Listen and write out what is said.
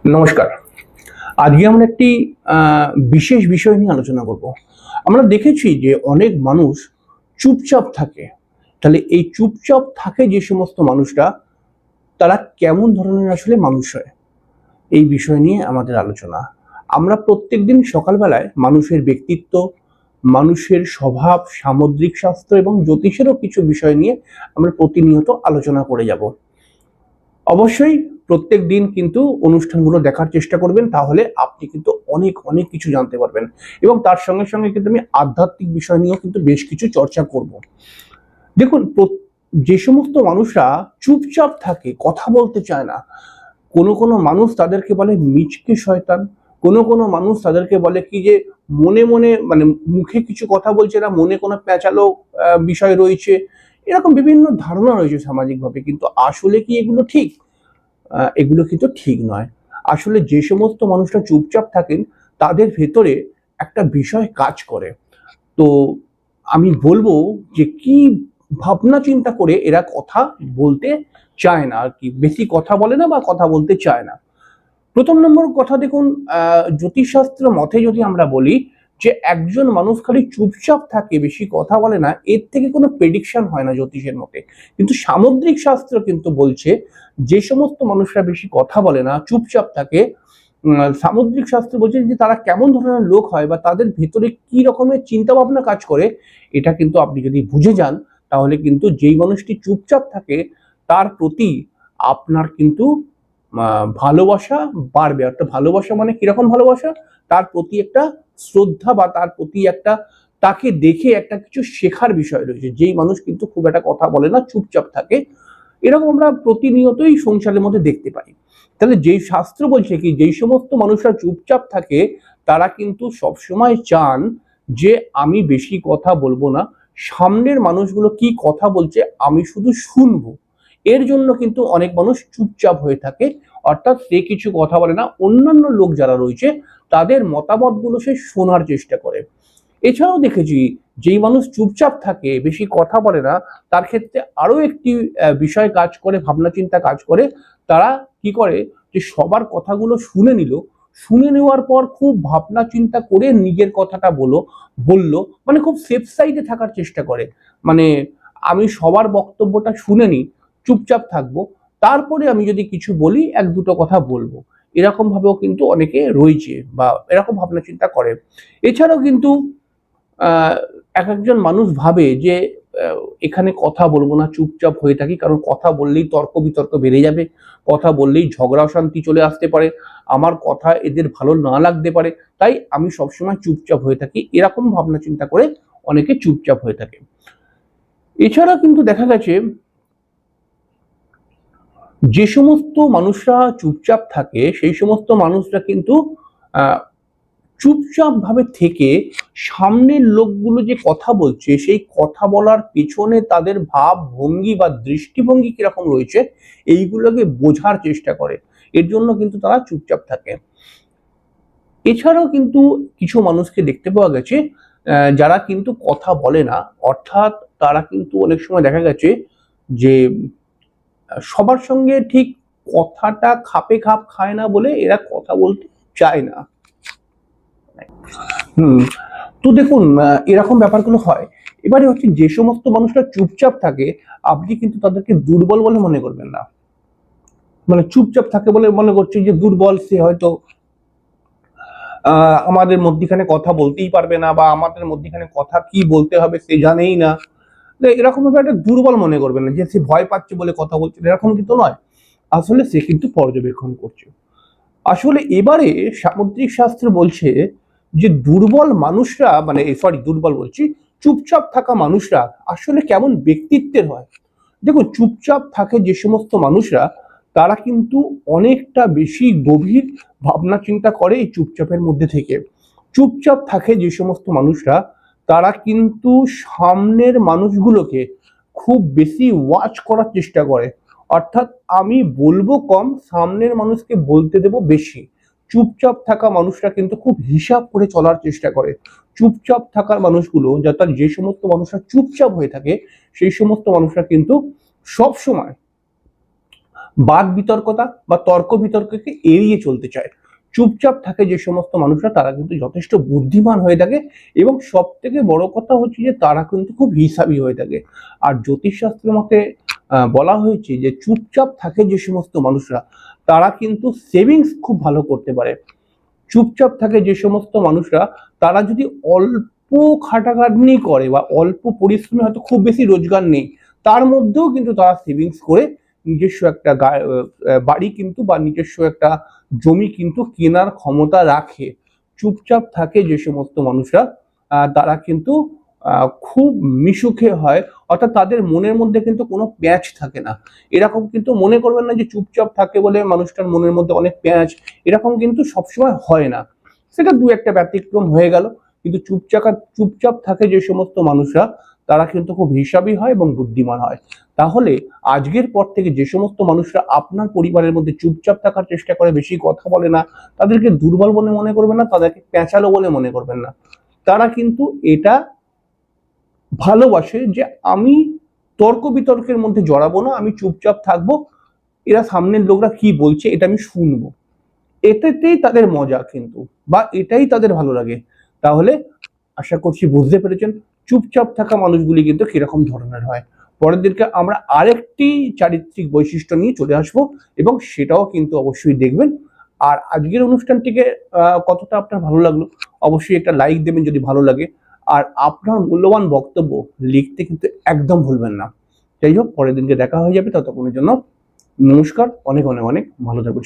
নমস্কার। আজকে আমরা একটি বিশেষ বিষয় নিয়ে আলোচনা করব। আমরা দেখেছি যে অনেক মানুষ চুপচাপ থাকে। তাহলে এই চুপচাপ থাকে যে সমস্ত মানুষরা, তারা কেমন ধরনের আসলে মানুষ হয়? এই বিষয় নিয়ে আমাদের আলোচনা। আমরা প্রত্যেকদিন সকালবেলায় মানুষের ব্যক্তিত্ব, মানুষের স্বভাব, সামুদ্রিক শাস্ত্র এবং জ্যোতিষেরও কিছু বিষয় নিয়ে আমরা প্রতিনিয়ত আলোচনা করে যাব। অবশ্যই প্রত্যেক দিন কিন্তু অনুষ্ঠানগুলো দেখার চেষ্টা করবেন, তাহলে আপনি কিন্তু অনেক অনেক কিছু জানতে পারবেন এবং তার সঙ্গে সঙ্গে কিন্তু আমি আধ্যাত্মিক বিষয় নিয়েও কিন্তু বেশ কিছু চর্চা করব। দেখুন, যে সমস্ত মানুষরা চুপচাপ থাকে, কথা বলতে চায় না, কোনো কোনো মানুষ তাদেরকে বলে মিচকে শয়তান, কোনো কোনো মানুষ তাদেরকে বলে কি যে মনে মনে মানে মুখে কিছু কথা বলছে না, মনে কোনো প্যাঁচালো বিষয় রয়েছে, এরকম বিভিন্ন ধারণা রয়েছে সামাজিকভাবে। কিন্তু আসলে কি এগুলো ঠিক? এগুলো কিন্তু ঠিক নয়। আসলে যে সমস্ত মানুষরা চুপচাপ থাকেন, তাদের ভেতরে একটা বিষয় কাজ করে। তো আমি বলবো যে কি ভাবনা চিন্তা করে এরা কথা বলতে চায় না আর কি, বেশি কথা বলে না বা কথা বলতে চায় না। প্রথম নম্বর কথা দেখুন, জ্যোতিষশাস্ত্র মতে যদি আমরা বলি যে একজন মানুষ খালি চুপচাপ থাকে, বেশি কথা বলে না, এর থেকে কোনো প্রেডিকশন হয় না জ্যোতিষের মতে। কিন্তু সামুদ্রিক শাস্ত্র কিন্তু বলছে যে সমস্ত মানুষরা বেশি কথা বলে না, চুপচাপ থাকে, সামুদ্রিক শাস্ত্র বলছে যে তারা কেমন ধরনের লোক হয় বা তাদের ভেতরে কি রকমের চিন্তা ভাবনা কাজ করে। এটা কিন্তু আপনি যদি বুঝে যান, তাহলে কিন্তু যেই মানুষটি চুপচাপ থাকে তার প্রতি আপনার কিন্তু ভালোবাসা বাড়বে। অর্থাৎ ভালোবাসা মানে কিরকম ভালোবাসা? তার প্রতি একটা শ্রদ্ধা বা তার প্রতি একটা, তাকে দেখে একটা কিছু শেখার বিষয় রয়েছে। যেই মানুষ কিন্তু খুব একটা কথা বলে না, চুপচাপ থাকে, এরকম আমরা প্রতিনিয়তই সংসারের মধ্যে দেখতে পাই। তাহলে যেই শাস্ত্র বলছে কি, যেই সমস্ত মানুষরা চুপচাপ থাকে তারা কিন্তু সবসময় চান যে আমি বেশি কথা বলবো না, সামনের মানুষগুলো কি কথা বলছে আমি শুধু শুনবো। এর জন্য কিন্তু অনেক মানুষ চুপচাপ হয়ে থাকে, অর্থাৎ সে কিছু কথা বলে না, অন্যান্য লোক যারা রয়েছে তাদের মতামতগুলো সে শোনার চেষ্টা করে। এছাড়াও দেখেছি যেই মানুষ চুপচাপ থাকে, বেশি কথা বলে না, তার ক্ষেত্রে আরো একটি বিষয় কাজ করে, ভাবনা চিন্তা কাজ করে। তারা কি করে যে সবার কথাগুলো শুনে নিল, শুনে নেওয়ার পর খুব ভাবনা চিন্তা করে নিজের কথাটা বললো, মানে খুব সেফ সাইডে থাকার চেষ্টা করে। মানে আমি সবার বক্তব্যটা শুনে নি, চুপচাপ থাকবো, তারপরে আমি যদি কিছু বলি এক দুটো কথা বলবো। এরকম ভাবেও কিন্তু অনেকে রয়েছে বা এরকম ভাবনা চিন্তা করে। এছাড়াও কিন্তু আহ এক একজন মানুষ ভাবে যে এখানে কথা বলবো না, চুপচাপ হয়ে থাকি, কারণ কথা বললেই তর্ক বিতর্ক বেড়ে যাবে, কথা বললেই ঝগড়া অশান্তি চলে আসতে পারে, আমার কথা এদের ভালো না লাগতে পারে, তাই আমি সবসময় চুপচাপ হয়ে থাকি। এরকম ভাবনা চিন্তা করে অনেকে চুপচাপ হয়ে থাকে। এছাড়া কিন্তু দেখা গেছে যে সমস্ত মানুষরা চুপচাপ থাকে সেই সমস্ত মানুষরা কিন্তু আহ চুপচাপ ভাবে থেকে সামনের লোকগুলো যে কথা বলছে সেই কথা বলার পেছনে তাদের ভাব ভঙ্গি বা দৃষ্টিভঙ্গি কিরকম রয়েছে এইগুলোকে বোঝার চেষ্টা করে। এর জন্য কিন্তু তারা চুপচাপ থাকে। এছাড়াও কিন্তু কিছু মানুষকে দেখতে পাওয়া গেছে যারা কিন্তু কথা বলে না, অর্থাৎ তারা কিন্তু অনেক সময় দেখা গেছে যে সবার সঙ্গে ঠিক কথাটা খাপে খাপ খায় না বলে এরা কথা বলতে চায় না। হুম। তো দেখুন, এরকম ব্যাপারগুলো হয়। এবারে হচ্ছে যে সমস্ত মানুষরা চুপচাপ থাকে, আপনি কিন্তু তাদেরকে দুর্বল বলে মনে করবেন না। মানে চুপচাপ থাকে বলে মনে করছে যে দুর্বল, সে হয়তো আমাদের মধ্যখানে কথা বলতেই পারবে না বা আমাদের মধ্যখানে কথা কি বলতে হবে সে জানেই না। এরকম ভাবে একটা দুর্বল মনে করবেন না যে সে ভয় পাচ্ছে বলে কথা বলছে, এরকম কিন্তু নয়। আসলে সে কিন্তু পর্যবেক্ষণ করছে। আসলে এবারে সামুদ্রিক শাস্ত্র বলছে যে দুর্বল মানুষরা, মানে সরি দুর্বল বলছি, চুপচাপ থাকা মানুষরা আসলে কেমন ব্যক্তিত্বের হয়। দেখুন, চুপচাপ থাকে যে সমস্ত মানুষরা, তারা কিন্তু অনেকটা বেশি গভীর ভাবনা চিন্তা করে এই চুপচাপের মধ্যে থেকে। চুপচাপ থাকে যে সমস্ত মানুষরা, তারা কিন্তু সামনের মানুষগুলোকে খুব বেশি ওয়াচ করার চেষ্টা করে। অর্থাৎ আমি বলবো কম, সামনের মানুষকে বলতে দেব বেশি। চুপচাপ থাকা মানুষরা কিন্তু খুব হিসাব করে চলার চেষ্টা করে। চুপচাপ থাকার মানুষগুলো, যাতে যে সমস্ত মানুষরা চুপচাপ হয়ে থাকে সেই সমস্ত মানুষরা কিন্তু সব সময় বাদ বিতর্কতা বা তর্ক বিতর্ককে এড়িয়ে চলতে চায়। চুপচাপ থাকে যে সমস্ত মানুষরা, তারা কিন্তু যথেষ্ট বুদ্ধিমান হয়ে থাকে এবং সব থেকে বড় কথা হচ্ছে যে তারা কিন্তু খুব হিসাবি হয়ে থাকে। আর জ্যোতিষশাস্ত্রের মতে বলা হয়েছে যে চুপচাপ থাকে যে সমস্ত মানুষরা, তারা কিন্তু সেভিংস খুব ভালো করতে পারে। চুপচাপ থাকে যে সমস্ত মানুষরা, তারা যদি অল্প খাটাখাটনি করে বা অল্প পরিশ্রমে, হয়তো খুব বেশি রোজগার নেই, তার মধ্যেও কিন্তু তারা সেভিংস করে নিজস্ব একটা বাড়ি কিন্তু বা নিজস্ব একটা জমি কিন্তু কেনার ক্ষমতা রাখে। চুপচাপ থাকে যে সমস্ত মানুষরা, তারা কিন্তু খুব মিশুকে হয়, অর্থাৎ তাদের মনের মধ্যে কিন্তু কোনো প্যাঁচ থাকে না। এরকম কিন্তু মনে করবেন না যে চুপচাপ থাকে বলে মানুষটার মনের মধ্যে অনেক প্যাঁচ, এরকম কিন্তু সবসময় হয় না। সেটা দু একটা ব্যতিক্রম হয়ে গেল, কিন্তু চুপচাপ থাকে যে সমস্ত মানুষরা, তারা কিন্তু খুব হিসাবী হয় এবং বুদ্ধিমান হয়। তাহলে আজকের পর থেকে যে সমস্ত মানুষরা আপনার পরিবারের মধ্যে চুপচাপ থাকার চেষ্টা করে, বেশি কথা বলে না, তাদেরকে দুর্বল বলে মনে করবেন না, তাদেরকে প্যাঁচালো বলে মনে করবেন না। তারা কিন্তু এটা ভালোবাসে যে আমি তর্ক বিতর্কের মধ্যে জড়াবো না, আমি চুপচাপ থাকবো, এরা সামনের লোকরা কি বলছে এটা আমি শুনবো, এটাতেই তাদের মজা কিন্তু, বা এটাই তাদের ভালো লাগে। তাহলে আশা করছি বুঝতে পেরেছেন চুপচাপ থাকা মানুষগুলি কিন্তু কিরকম ধরনের হয়। পরের দিনকে আমরা আরেকটি চারিত্রিক বৈশিষ্ট্য নিয়ে চলে আসবো এবং সেটাও কিন্তু অবশ্যই দেখবেন। আর আজকের অনুষ্ঠানটিকে কতটা আপনার ভালো লাগলো অবশ্যই একটা লাইক দেবেন যদি ভালো লাগে, আর আপনার মূল্যবান বক্তব্য লিখতে কিন্তু একদম ভুলবেন না। যাই হোক, পরের দিনকে দেখা হয়ে যাবে, ততক্ষণের জন্য নমস্কার, অনেক অনেক অনেক ভালো থাকবেন।